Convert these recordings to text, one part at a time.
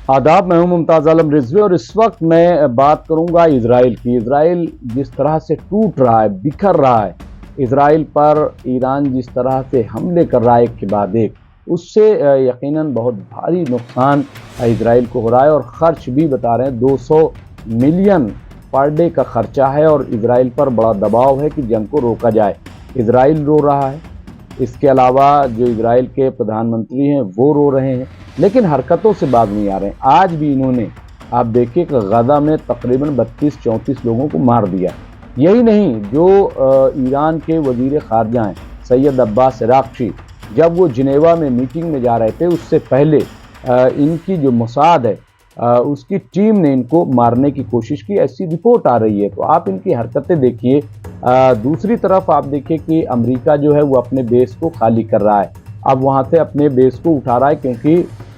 आदाब, मैं हूं मुमताज आलम रिजवी और इस वक्त मैं बात करूंगा इसराइल की। इसराइल जिस तरह से टूट रहा है, बिखर रहा है, इसराइल पर ईरान जिस तरह से हमले कर रहा है एक के बाद एक, उससे यकीनन बहुत भारी नुकसान इसराइल को हो रहा है। और खर्च भी बता रहे हैं 200 मिलियन पर डे का खर्चा है और इसराइल पर बड़ा दबाव है कि जंग को रोका जाए। इसराइल रो रहा है, इसके अलावा जो इसराइल के प्रधानमंत्री हैं वो रो रहे हैं, लेकिन हरकतों से बाज नहीं आ रहे हैं। आज भी इन्होंने, आप देखिए कि गजा में तकरीबन 32-34 लोगों को मार दिया। यही नहीं, जो ईरान के वजीर खारजा हैं सैयद अब्बास इराक्ची, जब वो जिनेवा में मीटिंग में जा रहे थे उससे पहले इनकी जो मोसाद है उसकी टीम ने इनको मारने की कोशिश की, ऐसी रिपोर्ट आ रही है। तो आप इनकी हरकतें देखिए। दूसरी तरफ आप देखिए कि अमेरिका जो है वो अपने बेस को खाली कर रहा है, अब वहाँ से अपने बेस को उठा रहा है, क्योंकि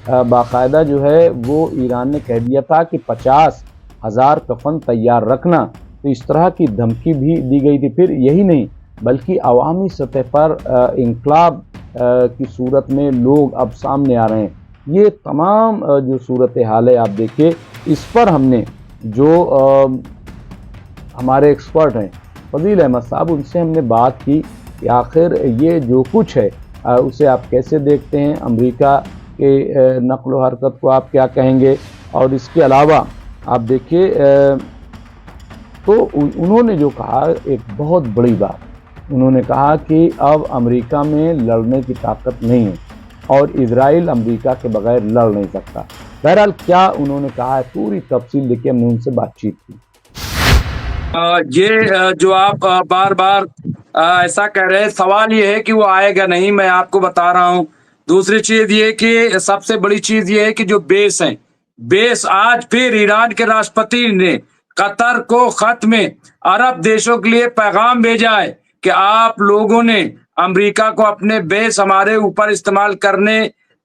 बाकायदा जो है वो ईरान ने कह दिया था कि 50,000 कफन तैयार रखना, तो इस तरह की धमकी भी दी गई थी। फिर यही नहीं बल्कि अवामी सतह पर इंकलाब की सूरत में लोग अब सामने आ रहे हैं। ये तमाम जो सूरत हाल है आप देखिए, इस पर हमने जो हमारे एक्सपर्ट हैं फजील अहमद साहब, उनसे हमने बात की कि आखिर ये जो कुछ है उसे आप कैसे देखते हैं, अमेरिका के नक्ल हरकत को आप क्या कहेंगे। और इसके अलावा आप देखिए तो उन्होंने जो कहा एक बहुत बड़ी बात, उन्होंने कहा कि अब अमेरिका में लड़ने की ताकत नहीं है और इजराइल अमेरिका के बगैर लड़ नहीं सकता। बहरहाल क्या उन्होंने कहा है, पूरी तफसील देखिए, हमने उनसे बातचीत की। ये जो आप बार बार ऐसा कह रहे हैं, सवाल ये है कि वो आएगा नहीं, मैं आपको बता रहा हूँ। दूसरी चीज ये कि सबसे बड़ी चीज ये है कि जो बेस है, बेस आज फिर ईरान के राष्ट्रपति ने कतर को खत में अरब देशों के लिए पैगाम भेजा है कि आप लोगों ने अमेरिका को अपने बेस हमारे ऊपर इस्तेमाल करने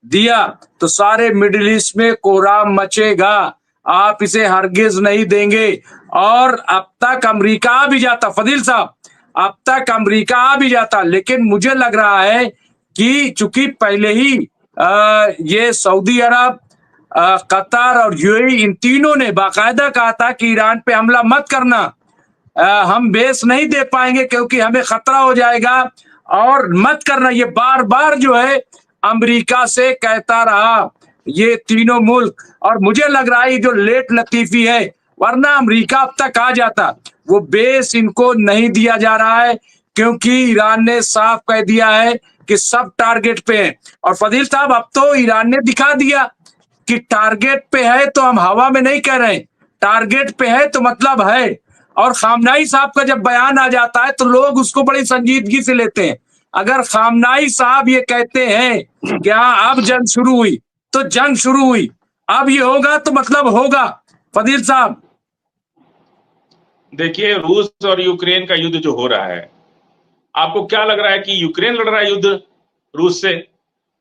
दिया तो सारे मिडिल ईस्ट में कोहराम मचेगा, आप इसे हरगिज नहीं देंगे। और अब तक अमेरिका आ भी जाता, फजील साहब, अब तक अमेरिका आ भी जाता, लेकिन मुझे लग रहा है कि चूंकि पहले ही ये सऊदी अरब, कतर और यूएई, इन तीनों ने बाकायदा कहा था कि ईरान पे हमला मत करना, हम बेस नहीं दे पाएंगे क्योंकि हमें खतरा हो जाएगा, और मत करना, ये बार बार जो है अमेरिका से कहता रहा ये तीनों मुल्क। और मुझे लग रहा है जो लेट लतीफी है, वरना अमेरिका अब तक आ जाता। वो बेस इनको नहीं दिया जा रहा है क्योंकि ईरान ने साफ कह दिया है कि सब टारगेट पे है। और फजील साहब, अब तो ईरान ने दिखा दिया कि टारगेट पे है, तो हम हवा में नहीं कह रहे, टारगेट पे है तो मतलब है। और खामनाई साहब का जब बयान आ जाता है तो लोग उसको बड़ी संजीदगी से लेते हैं। अगर खामनाई साहब ये कहते हैं कि हाँ अब जंग शुरू हुई, तो जंग शुरू हुई, अब ये होगा तो मतलब होगा। फजील साहब देखिए, रूस और यूक्रेन का युद्ध जो हो रहा है, आपको क्या लग रहा है कि यूक्रेन लड़ रहा है युद्ध रूस से?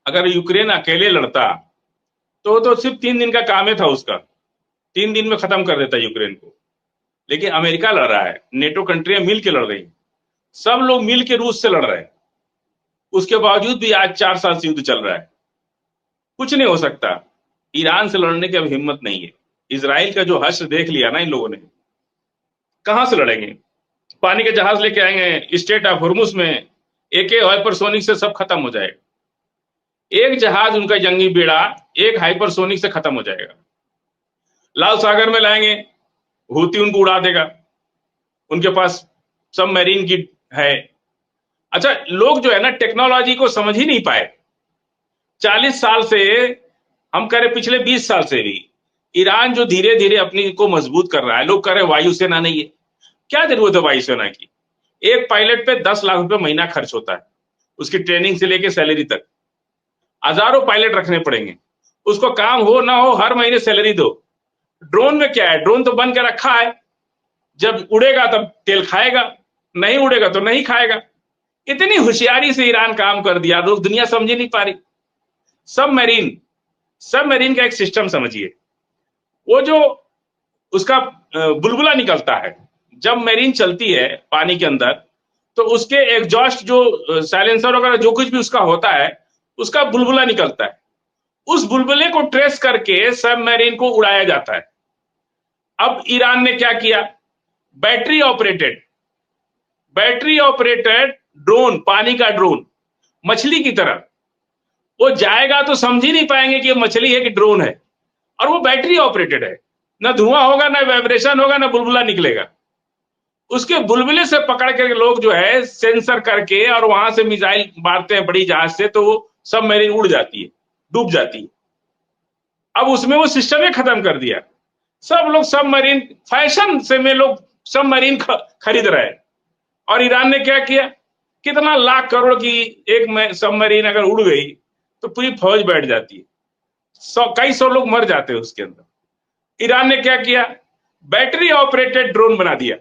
अगर यूक्रेन अकेले लड़ता तो सिर्फ 3 दिन का काम ही था उसका, 3 दिन में खत्म कर देता यूक्रेन को। लेकिन अमेरिका लड़ रहा है, नेटो कंट्रियां मिल के लड़ रही, सब लोग मिल के रूस से लड़ रहे हैं। उसके बावजूद भी आज 4 साल से युद्ध चल रहा है, कुछ नहीं हो सकता। ईरान से लड़ने की अब हिम्मत नहीं है। इजराइल का जो हश्र देख लिया ना इन लोगों ने, कहां से लड़ेंगे? पानी के जहाज लेके आएंगे स्टेट ऑफ हुर्मुस में, एक हाइपरसोनिक से सब खत्म हो जाएगा। एक जहाज उनका जंगी बेड़ा एक हाइपरसोनिक से खत्म हो जाएगा। लाल सागर में लाएंगे, हूती उनको उड़ा देगा, उनके पास सब मैरीन की है। अच्छा, लोग जो है ना टेक्नोलॉजी को समझ ही नहीं पाए। 40 साल से, हम कह रहे पिछले 20 साल से भी ईरान जो धीरे धीरे अपनी को मजबूत कर रहा है। लोग कह रहे वायुसेना नहीं है, क्या जरूरत है वायुसेना की? एक पायलट पे 10 लाख रुपए महीना खर्च होता है, उसकी ट्रेनिंग से लेके सैलरी तक। हजारों पायलट रखने पड़ेंगे, उसको काम हो ना हो हर महीने सैलरी दो। ड्रोन में क्या है, ड्रोन तो बन के रखा है, जब उड़ेगा तब तेल खाएगा, नहीं उड़ेगा तो नहीं खाएगा। इतनी होशियारी से ईरान काम कर दिया, लोग दुनिया समझ नहीं पा रही। सबमरीन का एक सिस्टम समझिए, वो जो उसका बुलबुला निकलता है जब मरीन चलती है पानी के अंदर, तो उसके एग्जॉस्ट जो साइलेंसर वगैरह जो कुछ भी उसका होता है, उसका बुलबुला निकलता है। उस बुलबुले को ट्रेस करके सबमरीन को उड़ाया जाता है। अब ईरान ने क्या किया, बैटरी ऑपरेटेड ड्रोन, पानी का ड्रोन, मछली की तरह, वो जाएगा तो समझ ही नहीं पाएंगे कि ये मछली है कि ड्रोन है, और वो बैटरी ऑपरेटेड है, ना धुआं होगा, ना वाइब्रेशन होगा, ना बुलबुला निकलेगा। उसके बुलबुले से पकड़ के लोग जो है सेंसर करके और वहां से मिसाइल मारते हैं बड़ी जहाज से, तो वो सबमरीन उड़ जाती है, डूब जाती है। अब उसमें वो सिस्टम ही खत्म कर दिया। सब लोग सबमरीन, फैशन से में लोग सबमरीन खरीद रहे हैं। और ईरान ने क्या किया, कितना लाख करोड़ की एक सबमरीन अगर उड़ गई तो पूरी फौज बैठ जाती है, कई सौ लोग मर जाते हैं उसके अंदर। ईरान ने क्या किया, बैटरी ऑपरेटेड ड्रोन बना दिया।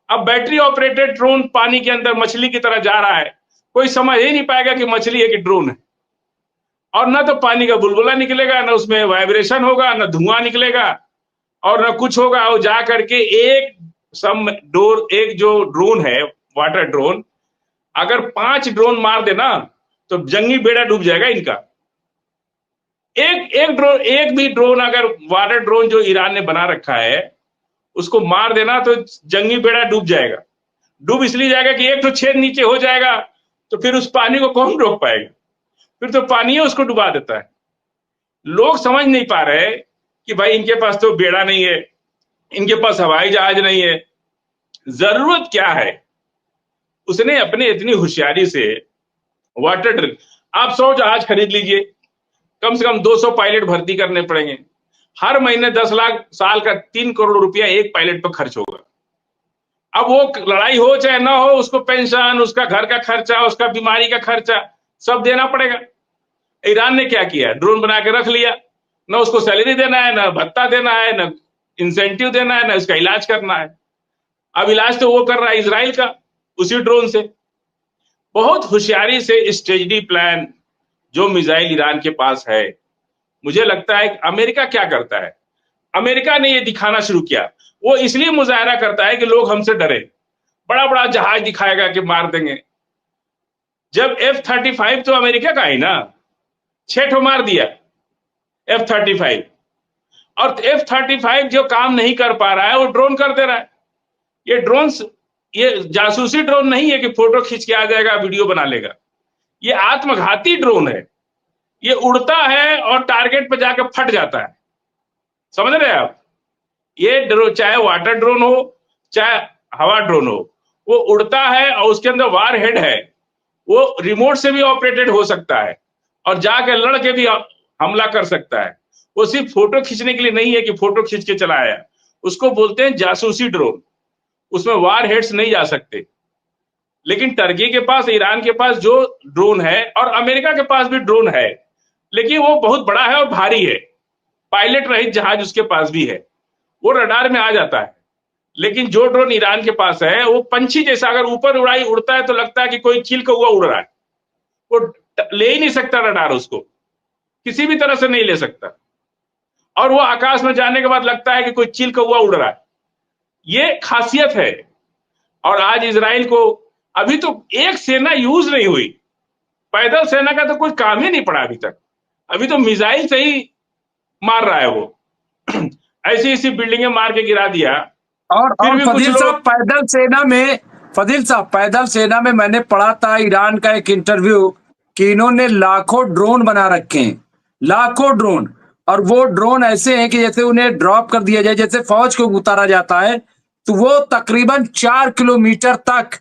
अब बैटरी ऑपरेटेड ड्रोन पानी के अंदर मछली की तरह जा रहा है, कोई समझ ही नहीं पाएगा कि मछली है कि ड्रोन है। और ना तो पानी का बुलबुला निकलेगा, ना उसमें वाइब्रेशन होगा, ना धुआं निकलेगा, और ना कुछ होगा। वो जा करके एक जो ड्रोन है, वाटर ड्रोन, अगर 5 ड्रोन मार देना तो जंगी बेड़ा डूब जाएगा इनका। एक भी ड्रोन, अगर वाटर ड्रोन जो ईरान ने बना रखा है उसको मार देना तो जंगी बेड़ा डूब जाएगा। डूब इसलिए जाएगा कि एक तो छेद नीचे हो जाएगा, तो फिर उस पानी को कौन रोक पाएगा, फिर तो पानी उसको डुबा देता है। लोग समझ नहीं पा रहे कि भाई इनके पास तो बेड़ा नहीं है, इनके पास हवाई जहाज नहीं है, जरूरत क्या है। उसने अपने इतनी होशियारी से वाटर ड्रिल, आप 100 जहाज खरीद लीजिए, कम से कम 200 पायलट भर्ती करने पड़ेंगे, हर महीने 10 लाख, साल का 3 करोड़ रुपया एक पायलट पर खर्च होगा। अब वो लड़ाई हो चाहे ना हो, उसको पेंशन, उसका घर का खर्चा, उसका बीमारी का खर्चा सब देना पड़ेगा। ईरान ने क्या किया, ड्रोन बना के रख लिया, ना उसको सैलरी देना है, ना भत्ता देना है, ना इंसेंटिव देना है, ना उसका इलाज करना है। अब इलाज तो वो कर रहा है इजराइल का, उसी ड्रोन से। बहुत होशियारी से स्ट्रेटजी प्लान जो मिसाइल ईरान के पास है। मुझे लगता है अमेरिका क्या करता है, अमेरिका ने ये दिखाना शुरू किया, वो इसलिए मुजाहरा करता है कि लोग हमसे डरे, बड़ा बड़ा जहाज दिखाएगा कि मार देंगे। जब F-35 तो अमेरिका का ही ना, 6 ठो मार दिया F-35, और F-35 जो काम नहीं कर पा रहा है वो ड्रोन कर दे रहा है। ये ड्रोन्स, ये जासूसी ड्रोन नहीं है कि फोटो खींच के आ जाएगा, वीडियो बना लेगा। ये आत्मघाती ड्रोन है, ये उड़ता है और टारगेट पे जाके फट जाता है। समझ रहे हैं आप, ये ड्रोन चाहे वाटर ड्रोन हो चाहे हवा ड्रोन हो, वो उड़ता है और उसके अंदर वार हेड है, वो रिमोट से भी ऑपरेटेड हो सकता है और जाके लड़ के भी हमला कर सकता है। वो सिर्फ फोटो खींचने के लिए नहीं है कि फोटो खींच के चला आया, उसको बोलते हैं जासूसी ड्रोन। उसमें वार हेड्स नहीं जा सकते। लेकिन टर्की के पास, ईरान के पास जो ड्रोन है, और अमेरिका के पास भी ड्रोन है, लेकिन वो बहुत बड़ा है और भारी है। पायलट रहित जहाज उसके पास भी है, वो रडार में आ जाता है। लेकिन जो ड्रोन ईरान के पास है वो पंछी जैसा, अगर ऊपर उड़ता है तो लगता है कि कोई चील कौवा उड़ रहा है। वो ले ही नहीं सकता रडार, उसको किसी भी तरह से नहीं ले सकता, और वो आकाश में जाने के बाद लगता है कि कोई चील कौवा उड़ रहा है। ये खासियत है। और आज इजराइल को अभी तो एक सेना यूज नहीं हुई, पैदल सेना का तो कोई काम ही नहीं पड़ा अभी तक। अभी तो मिसाइल से ही मार रहा है वो ऐसी ऐसी बिल्डिंगें मार के गिरा दिया। और फिर भी कुछ फजील साहब, लोग, पैदल सेना में मैंने पढ़ा था ईरान का एक इंटरव्यू कि इन्होंने लाखों ड्रोन बना रखे हैं, लाखों ड्रोन। और वो ड्रोन ऐसे हैं कि जैसे उन्हें ड्रॉप कर दिया जाए, जैसे फौज को उतारा जाता है, तो वो तकरीबन 4 किलोमीटर तक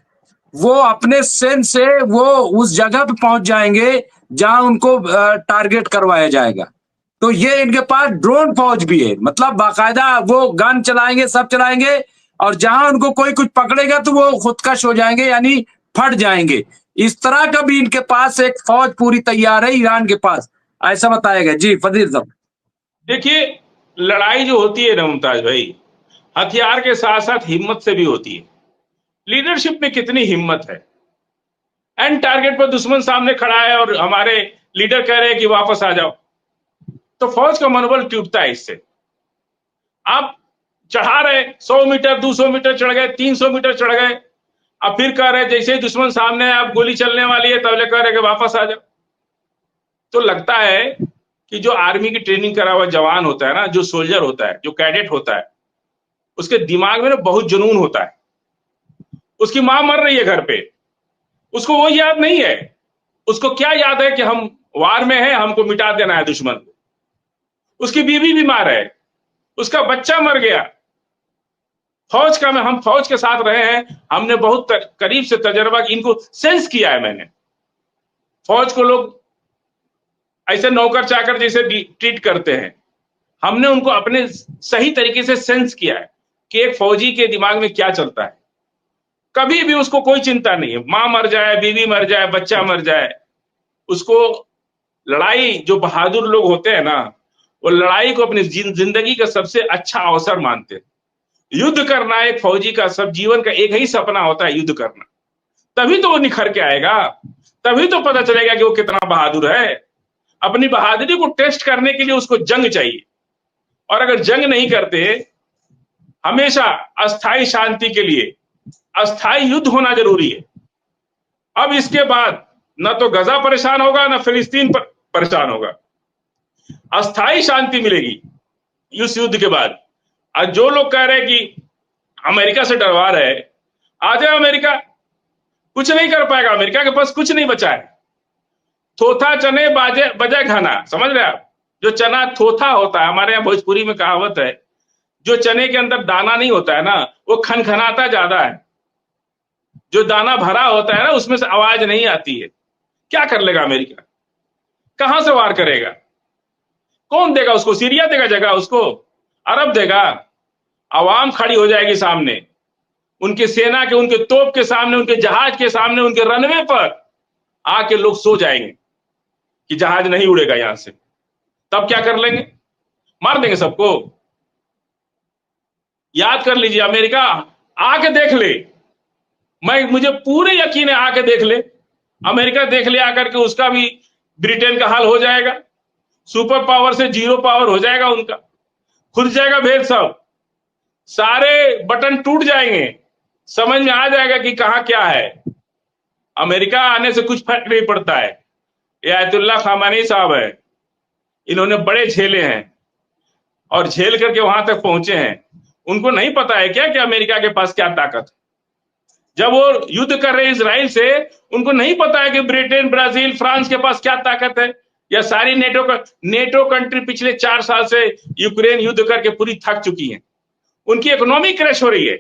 वो अपने सेंस से वो उस जगह पे पहुंच जाएंगे जहां उनको टारगेट करवाया जाएगा। तो ये इनके पास ड्रोन फौज भी है, मतलब बाकायदा वो गन चलाएंगे, सब चलाएंगे, और जहां उनको कोई कुछ पकड़ेगा तो वो खुदकश हो जाएंगे, यानी फट जाएंगे। इस तरह का भी इनके पास एक फौज पूरी तैयार है ईरान के पास, ऐसा बताया गया। जी फजील साहब। देखिए, लड़ाई जो होती है ना मुमताज भाई, हथियार के साथ साथ हिम्मत से भी होती है। लीडरशिप में कितनी हिम्मत है। एंड टारगेट पर दुश्मन सामने खड़ा है और हमारे लीडर कह रहे हैं कि वापस आ जाओ, तो फौज का मनोबल टूटता है इससे। आप चढ़ा रहे 100 मीटर, 200 मीटर चढ़ गए, 300 मीटर चढ़ गए, अब फिर कह रहे जैसे ही दुश्मन सामने है, आप गोली चलने वाली है, तब कह रहे कि वापस आ जाओ। तो लगता है कि जो आर्मी की ट्रेनिंग करा हुआ जवान होता है ना, जो सोल्जर होता है, जो कैडेट होता है, उसके दिमाग में ना बहुत जुनून होता है। उसकी मां मर रही है घर पे, उसको वो याद नहीं है। उसको क्या याद है कि हम वार में हैं, हमको मिटा देना है दुश्मन को। उसकी बीवी बीमार है, उसका बच्चा मर गया। फौज का में हम फौज के साथ रहे हैं, हमने बहुत करीब से तजर्बा, इनको सेंस किया है मैंने। फौज को लोग ऐसे नौकर चाकर जैसे ट्रीट करते हैं, हमने उनको अपने सही तरीके से सेंस किया है कि एक फौजी के दिमाग में क्या चलता है। कभी भी उसको कोई चिंता नहीं है, मां मर जाए, बीवी मर जाए, बच्चा मर जाए, उसको लड़ाई, जो बहादुर लोग होते हैं ना, वो लड़ाई को अपनी जिंदगी का सबसे अच्छा अवसर मानते हैं। युद्ध करना एक फौजी का सब जीवन का एक ही सपना होता है, युद्ध करना। तभी तो वो निखर के आएगा, तभी तो पता चलेगा कि वो कितना बहादुर है। अपनी बहादुरी को टेस्ट करने के लिए उसको जंग चाहिए, और अगर जंग नहीं करते, हमेशा अस्थाई शांति के लिए अस्थाई युद्ध होना जरूरी है। अब इसके बाद न तो गजा परेशान होगा, न फिलिस्तीन परेशान होगा, अस्थाई शांति मिलेगी इस युद्ध के बाद। आज जो लोग कह रहे हैं कि अमेरिका से डरवा रहे, आ जाए अमेरिका, कुछ नहीं कर पाएगा। अमेरिका के पास कुछ नहीं बचा है। थोथा चने बाजे बजे घना, समझ रहे आप? जो चना थोथा होता है, हमारे यहाँ भोजपुरी में कहावत है, जो चने के अंदर दाना नहीं होता है ना, वो खनखनाता ज्यादा है। जो दाना भरा होता है ना, उसमें से आवाज नहीं आती है। क्या कर लेगा अमेरिका? कहां से वार करेगा? कौन देगा उसको? सीरिया देगा जगह उसको? अरब देगा? आवाम खड़ी हो जाएगी सामने, उनकी सेना के, उनके तोप के सामने, उनके जहाज के सामने, उनके रनवे पर आके लोग सो जाएंगे कि जहाज नहीं उड़ेगा यहां से। तब क्या कर लेंगे? मार देंगे सबको। याद कर लीजिए, अमेरिका आके देख ले, मुझे पूरे यकीन है, आके देख ले। अमेरिका देख ले आकर के, उसका भी ब्रिटेन का हाल हो जाएगा। सुपर पावर से जीरो पावर हो जाएगा उनका, खुल जाएगा भेद, सब सारे बटन टूट जाएंगे, समझ में आ जाएगा कि कहां क्या है। अमेरिका आने से कुछ फर्क नहीं पड़ता है। ये आयतुल्ला खामेनी साहब है, इन्होंने बड़े झेले हैं और झेल करके वहां तक पहुंचे हैं। उनको नहीं पता है क्या कि अमेरिका के पास क्या ताकत है? जब वो युद्ध कर रहे इजराइल से, उनको नहीं पता है कि ब्रिटेन, ब्राजील, फ्रांस के पास क्या ताकत है? या सारी नेटो कंट्री पिछले 4 साल से यूक्रेन युद्ध करके पूरी थक चुकी हैं। उनकी इकोनॉमी क्रैश हो रही है।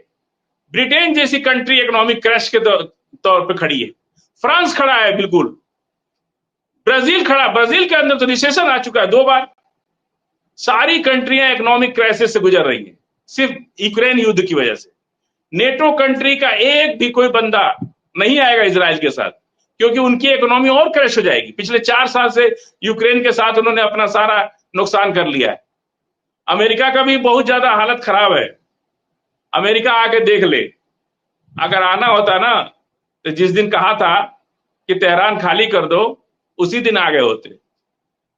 ब्रिटेन जैसी कंट्री इकोनॉमिक क्रैश के तौर पे खड़ी है। फ्रांस खड़ा है बिल्कुल, ब्राजील खड़ा, ब्राजील के अंदर तो रिसेशन आ चुका है 2 बार। सारी कंट्रियां इकोनॉमिक क्राइसिस से गुजर रही हैं, सिर्फ यूक्रेन युद्ध की वजह से। नेटो कंट्री का एक भी कोई बंदा नहीं आएगा इजराइल के साथ, क्योंकि उनकी इकोनॉमी और क्रैश हो जाएगी। पिछले 4 साल से यूक्रेन के साथ उन्होंने अपना सारा नुकसान कर लिया है। अमेरिका का भी बहुत ज्यादा हालत खराब है। अमेरिका आके देख ले, अगर आना होता ना, तो जिस दिन कहा था कि तेहरान खाली कर दो, उसी दिन आ गए होते।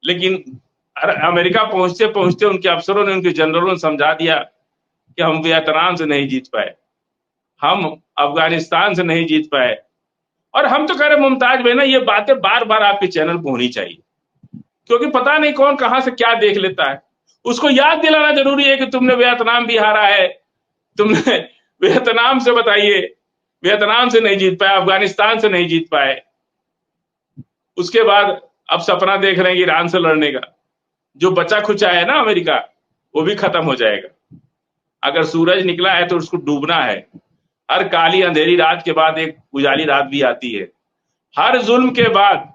लेकिन अमेरिका पहुंचते पहुंचते उनके अफसरों ने, उनके जनरलों ने समझा दिया कि हम वियतनाम से नहीं जीत पाए, हम अफगानिस्तान से नहीं जीत पाए। और हम तो कह रहे मुमताज भाई ना, ये बातें बार बार आपके चैनल पर होनी चाहिए, क्योंकि पता नहीं कौन कहां से क्या देख लेता है। उसको याद दिलाना जरूरी है कि तुमने वियतनाम भी हारा है, तुमने वियतनाम से, बताइए, वियतनाम से नहीं जीत पाए, अफगानिस्तान से नहीं जीत पाए। उसके बाद अब सपना देख रहे हैं कि ईरान से लड़ने का। जो बचा खुचा है ना अमेरिका, वो भी खत्म हो जाएगा। अगर सूरज निकला है तो उसको डूबना है। हर काली अंधेरी रात के बाद एक उजाली रात भी आती है। हर जुल्म के बाद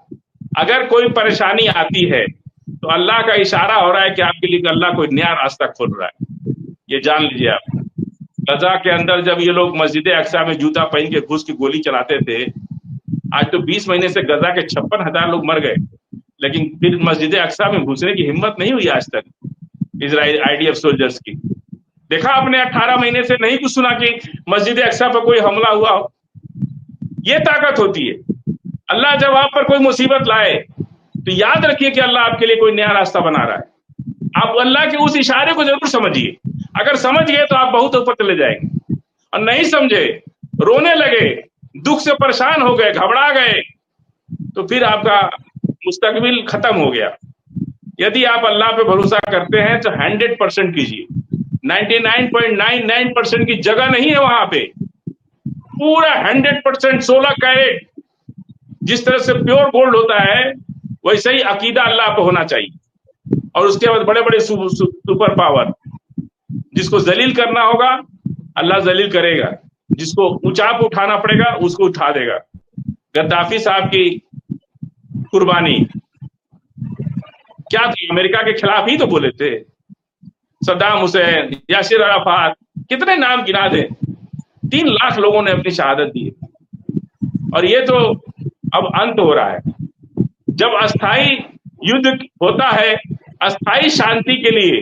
अगर कोई परेशानी आती है, तो अल्लाह का इशारा हो रहा है कि आपके लिए अल्लाह कोई नया रास्ता खोल रहा है। ये जान लीजिए आप। गजा के अंदर जब ये लोग मस्जिद अक्सा में जूता पहन के घुस के गोली चलाते थे, आज तो 20 महीने से गजा के 56,000 लोग मर गए, लेकिन फिर मस्जिद अक्सा में घुसने की हिम्मत नहीं हुई आज तक इजराइल IDF सोल्जर्स की। देखा आपने 18 महीने से नहीं कुछ सुना कि मस्जिद अक्सा पर कोई हमला हुआ हो। ये ताकत होती है। अल्लाह जब आप पर कोई मुसीबत लाए, तो याद रखिए कि अल्लाह आपके लिए कोई नया रास्ता बना रहा है। आप अल्लाह के उस इशारे को जरूर समझिए। अगर समझ गए तो आप बहुत ऊपर चले जाएंगे, और नहीं समझे, रोने लगे, दुख से परेशान हो गए, घबरा गए, तो फिर आपका मुस्तकबिल खत्म हो गया। यदि आप अल्लाह पे भरोसा करते हैं तो 100% कीजिए। 99.99% की जगह नहीं है वहां पे, पूरा 100% 16 कैरेट, जिस तरह से प्योर गोल्ड होता है वैसे ही अकीदा अल्लाह पे होना चाहिए। और उसके बाद बड़े बड़े सुपर पावर, जिसको जलील करना होगा अल्लाह जलील करेगा, जिसको ऊंचा पे उठाना पड़ेगा उसको उठा देगा। गद्दाफी साहब की कुर्बानी क्या थी? अमेरिका के खिलाफ ही तो बोले थे। सद्दाम हुसैन, यासिर अराफात, कितने नाम गिना दे, 3 लाख लोगों ने अपनी शहादत दी। और ये तो अब अंत हो रहा है। जब अस्थाई युद्ध होता है, अस्थाई शांति के लिए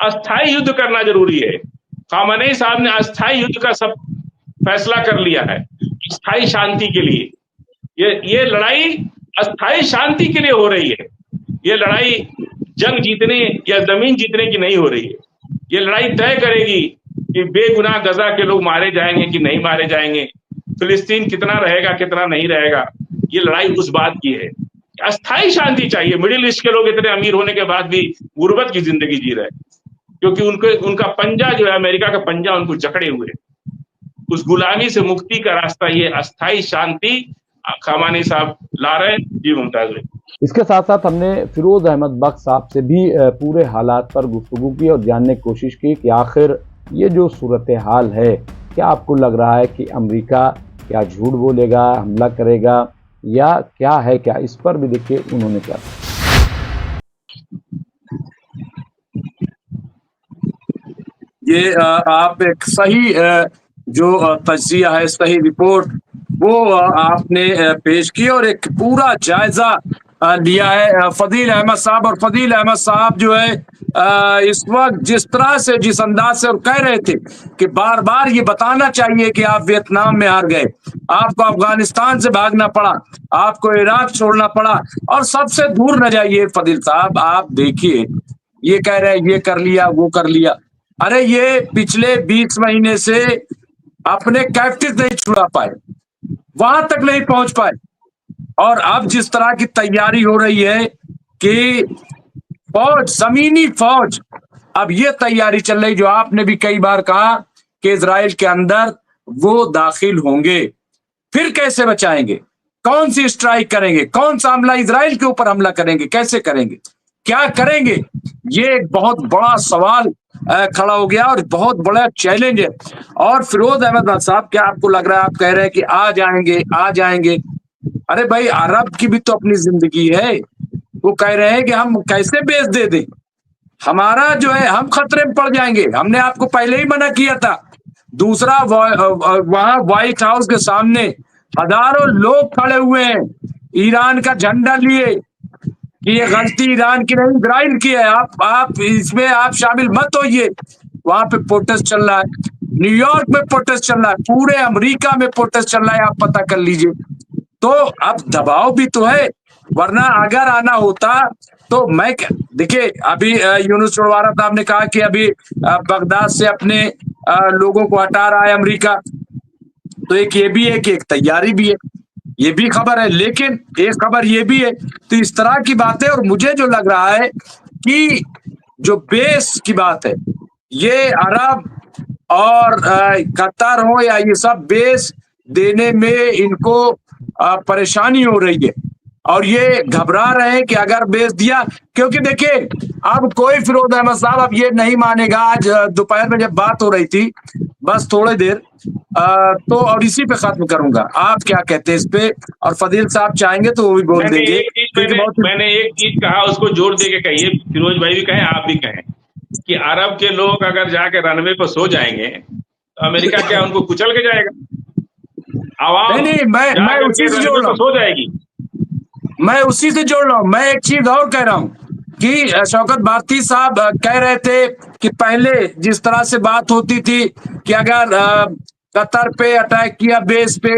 अस्थाई युद्ध करना जरूरी है। खामनेई साहब ने अस्थाई युद्ध का सब फैसला कर लिया है, अस्थाई शांति के लिए। ये लड़ाई अस्थाई शांति के लिए हो रही है। ये लड़ाई जंग जीतने या जमीन जीतने की नहीं हो रही है। ये लड़ाई तय करेगी कि बेगुनाह गजा के लोग मारे जाएंगे कि नहीं मारे जाएंगे, फिलिस्तीन कितना रहेगा कितना नहीं रहेगा। ये लड़ाई उस बात की है। अस्थाई शांति चाहिए। मिडिल ईस्ट के लोग इतने अमीर होने के बाद भी गुर्बत की जिंदगी जी रहे, क्योंकि उनका पंजा जो है, अमेरिका का पंजा उनको जकड़े हुए। उस गुलामी से मुक्ति का रास्ता ये अस्थाई शांति खामानी साहब ला रहे हैं। जी मुमताज भाई। इसके साथ साथ हमने फिरोज अहमद बख्श साहब से भी पूरे हालात पर गुफ्तगू की और जानने की कोशिश की कि आखिर ये जो सूरत हाल है, क्या आपको लग रहा है कि अमेरिका क्या झूठ बोलेगा, हमला करेगा या क्या है, क्या इस पर भी देखिए उन्होंने क्या। ये आप एक सही जो तज्जिया है, सही रिपोर्ट वो आपने पेश की और एक पूरा जायजा लिया है फदील अहमद साहब। और फदील अहमद साहब जो है इस वक्त जिस तरह से, जिस अंदाज से और कह रहे थे कि बार बार ये बताना चाहिए कि आप वियतनाम में हार गए, आपको अफगानिस्तान से भागना पड़ा, आपको इराक छोड़ना पड़ा और सबसे दूर न जाइए। फदील साहब आप देखिए, ये कह रहे हैं ये कर लिया वो कर लिया। अरे ये पिछले 20 महीने से अपने कैप्टिव नहीं छुड़ा पाए, वहां तक नहीं पहुंच पाए। और अब जिस तरह की तैयारी हो रही है कि फौज, जमीनी फौज, अब ये तैयारी चल रही जो आपने भी कई बार कहा कि इजराइल के अंदर वो दाखिल होंगे, फिर कैसे बचाएंगे, कौन सी स्ट्राइक करेंगे, कौन सा हमला इजराइल के ऊपर हमला करेंगे, कैसे करेंगे, क्या करेंगे, ये एक बहुत बड़ा सवाल खड़ा हो गया और बहुत बड़ा चैलेंज है। और फिरोज अहमद साहब, क्या आपको लग रहा है, आप कह रहे हैं कि आ जाएंगे आ जाएंगे, अरे भाई अरब की भी तो अपनी जिंदगी है। वो कह रहे हैं कि हम कैसे बेच दे दें, हमारा जो है हम खतरे में पड़ जाएंगे, हमने आपको पहले ही मना किया था। दूसरा वहां व्हाइट हाउस के सामने हजारों लोग खड़े हुए हैं ईरान का झंडा लिए कि ये गलती ईरान की नहीं इजराइल की है, आप इसमें आप शामिल मत होइए। वहां पे प्रोटेस्ट चल रहा है, न्यूयॉर्क में प्रोटेस्ट चल रहा है, पूरे अमेरिका में प्रोटेस्ट चल रहा है, आप पता कर लीजिए। तो अब दबाव भी तो है, वरना अगर आना होता तो मैं देखिए, अभी यूनुस चौड़वारा साहब ने कहा कि अभी बगदाद से अपने लोगों को हटा रहा है अमेरिका, तो एक ये भी है कि एक तैयारी भी है, ये भी खबर है। लेकिन एक खबर ये भी है, तो इस तरह की बातें। और मुझे जो लग रहा है कि जो बेस की बात है, ये अरब और कतर हो या ये सब बेस देने में इनको परेशानी हो रही है और ये घबरा रहे हैं कि अगर बेच दिया, क्योंकि देखिए अब कोई फिरोज अहमद साहब अब ये नहीं मानेगा। आज दोपहर में जब बात हो रही थी, बस थोड़ी देर तो और इसी पे खत्म करूंगा, आप क्या कहते हैं इस पे, और फदील साहब चाहेंगे तो वो भी बोल देंगे। मैंने एक चीज कहा, उसको जोड़ दे के कहिए, फिरोज भाई भी कहें आप भी कहें, कि अरब के लोग अगर जाके रनवे पर सो जाएंगे तो अमेरिका क्या उनको कुचल के जाएगा? आवाम नहीं, मैं उसी से जोड़ रहा हूँ, सो जाएगी। मैं उसी से जोड़ रहा हूँ। मैं एक चीज और कह रहा हूँ कि शौकत भारती साहब कह रहे थे कि पहले जिस तरह से बात होती थी कि अगर कतर पे अटैक किया, बेस पे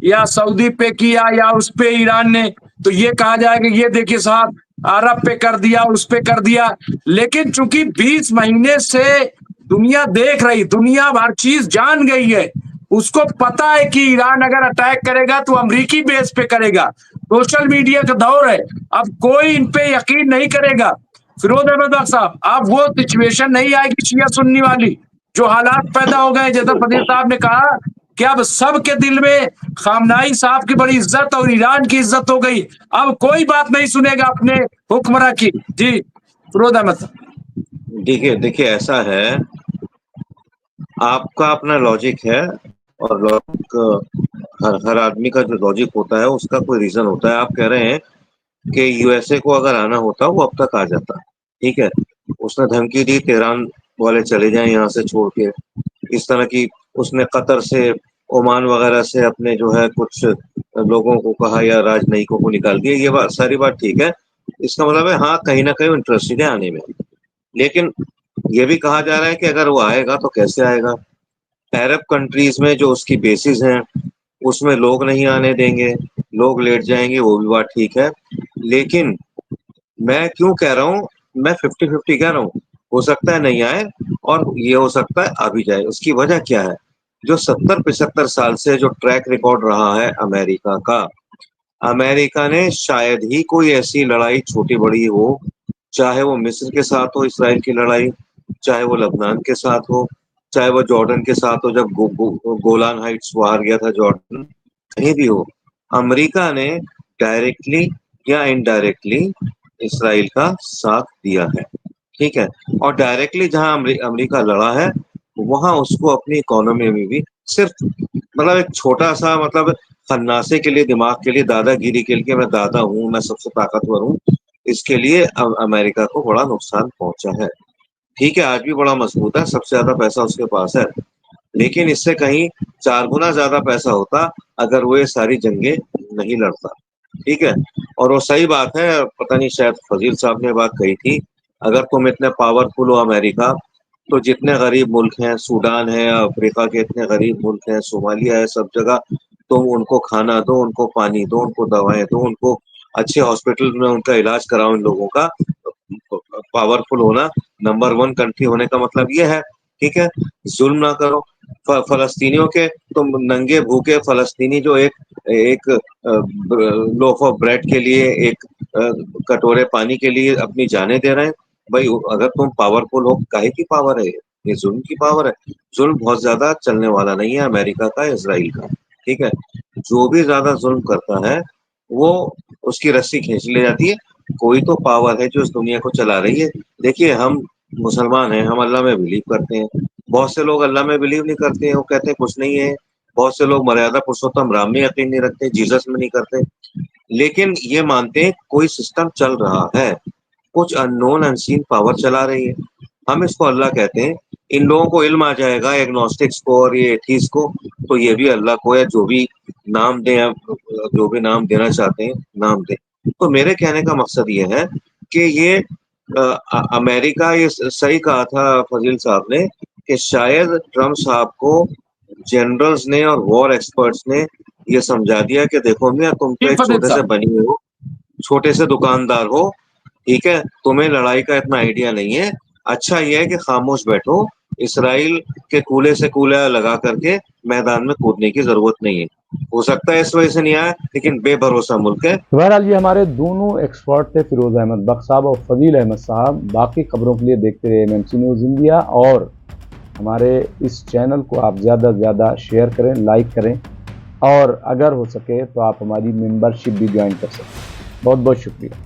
या सऊदी पे किया या उस पे ईरान ने, तो ये कहा जाएगा ये देखिए साहब अरब पे कर दिया, उस पे कर दिया। लेकिन चूंकि 20 महीने से दुनिया देख रही, दुनिया हर चीज जान गई है, उसको पता है कि ईरान अगर अटैक करेगा तो अमेरिकी बेस पे करेगा। सोशल मीडिया का दौर है, अब कोई इन पे यकीन नहीं करेगा। फिरोज अहमद बख्श साहब, अब वो सिचुएशन नहीं आएगी शिया सुन्नी वाली, जो हालात पैदा हो गए, जैसा फजील साहब ने कहा कि अब सबके दिल में खामनाई साहब की बड़ी इज्जत और ईरान की इज्जत हो गई, अब कोई बात नहीं सुनेगा अपने हुक्मरान की। जी फिरोज अहमद साहब। देखिए देखिए ऐसा है, आपका अपना लॉजिक है, और लॉजिक हर हर आदमी का जो लॉजिक होता है उसका कोई रीजन होता है। आप कह रहे हैं कि यूएसए को अगर आना होता वो अब तक आ जाता, ठीक है। उसने धमकी दी तेहरान वाले चले जाएं यहाँ से छोड़ के, इस तरह की उसने कतर से, ओमान वगैरह से अपने जो है कुछ लोगों को कहा या राजनयिकों को निकाल दिया। ये बात सारी बात ठीक है, इसका मतलब है हाँ कहीं ना कहीं इंटरेस्टेड है आने में। लेकिन ये भी कहा जा रहा है कि अगर वो आएगा तो कैसे आएगा, अरब कंट्रीज में जो उसकी बेसिस हैं उसमें लोग नहीं आने देंगे, लोग लेट जाएंगे, वो भी बात ठीक है। लेकिन मैं क्यों कह रहा हूँ, मैं 50-50 कह रहा हूँ, हो सकता है नहीं आए और ये हो सकता है आ भी जाए। उसकी वजह क्या है, जो 70-75 साल से जो ट्रैक रिकॉर्ड रहा है अमेरिका का, अमेरिका ने शायद ही कोई ऐसी लड़ाई छोटी बड़ी हो, चाहे वो मिस्र के साथ हो इसराइल की लड़ाई, चाहे वो लबनान के साथ हो, चाहे वो जॉर्डन के साथ हो, जब गोलान हाइट्स वो हार गया था जॉर्डन, कहीं भी हो, अमेरिका ने डायरेक्टली या इनडायरेक्टली इसराइल का साथ दिया है, ठीक है। और डायरेक्टली जहां अमेरिका लड़ा है वहां उसको अपनी इकोनॉमी में भी सिर्फ मतलब एक छोटा सा मतलब खन्नासे के लिए, दिमाग के लिए, दादागिरी के लिए, मैं दादा हूँ, मैं सबसे ताकतवर हूँ, इसके लिए अमेरिका को बड़ा नुकसान पहुंचा है। ठीक है, आज भी बड़ा मजबूत है, सबसे ज्यादा पैसा उसके पास है, लेकिन इससे कहीं 4 गुना ज्यादा पैसा होता अगर वो ये सारी जंगें नहीं लड़ता, ठीक है। और वो सही बात है, पता नहीं शायद फजील साहब ने बात कही थी, अगर तुम इतने पावरफुल हो अमेरिका, तो जितने गरीब मुल्क हैं, सूडान है, अफ्रीका के इतने गरीब मुल्क हैं, सोमालिया है, सब जगह तुम उनको खाना दो, उनको पानी दो, उनको दवाएं दो, उनको अच्छे हॉस्पिटल में उनका इलाज कराओ। इन लोगों का पावरफुल होना, नंबर 1 कंट्री होने का मतलब ये है, ठीक है। जुल्म ना करो फलस्तीनियों के, तुम नंगे भूखे फलस्तीनी जो एक लोफ ऑफ ब्रेड के लिए, एक कटोरे पानी के लिए अपनी जानें दे रहे हैं। भाई अगर तुम पावरफुल हो, काहे की पावर है ये जुल्म की पावर है। जुल्म बहुत ज्यादा चलने वाला नहीं है अमेरिका का, इजराइल का, ठीक है। जो भी ज्यादा जुल्म करता है वो उसकी रस्सी खींच ले जाती है। कोई तो पावर है जो इस दुनिया को चला रही है। देखिए हम मुसलमान हैं, हम अल्लाह में बिलीव करते हैं, बहुत से लोग अल्लाह में बिलीव नहीं करते हैं, वो कहते हैं कुछ नहीं है। बहुत से लोग मर्यादा पुरुषोत्तम राम में यकीन नहीं रखते, जीसस में नहीं करते, लेकिन ये मानते हैं कोई सिस्टम चल रहा है, कुछ अननोन अनसीन पावर चला रही है, हम इसको अल्लाह कहते हैं। इन लोगों को इल्म आ जाएगा एग्नोस्टिक्स को और ये एथीस्ट को, तो ये भी अल्लाह को या जो भी नाम दें, जो भी नाम देना चाहते हैं नाम दें। तो मेरे कहने का मकसद ये है कि ये अमेरिका, ये सही कहा था फजील साहब ने कि शायद ट्रम्प साहब को जनरल्स ने और वॉर एक्सपर्ट्स ने ये समझा दिया कि देखो मियां, तुम तो एक छोटे से बनी हुए हो, छोटे से दुकानदार हो, ठीक है, तुम्हें लड़ाई का इतना आइडिया नहीं है। अच्छा ये है कि खामोश बैठो, इसराइल के कूले से कूला लगा करके मैदान में कूदने की जरूरत नहीं है। हो सकता है इस वजह से नहीं आया, लेकिन बेभरोसा मुल्क है। बहरहाल ये हमारे दोनों एक्सपर्ट थे, फिरोज अहमद बख्श साहब और फजील अहमद साहब। बाकी खबरों के लिए देखते रहे एमएमसी न्यूज़ इंडिया, और हमारे इस चैनल को आप ज़्यादा से ज़्यादा शेयर करें, लाइक करें, और अगर हो सके तो आप हमारी मेंबरशिप भी ज्वाइन कर सकते हैं। बहुत बहुत शुक्रिया।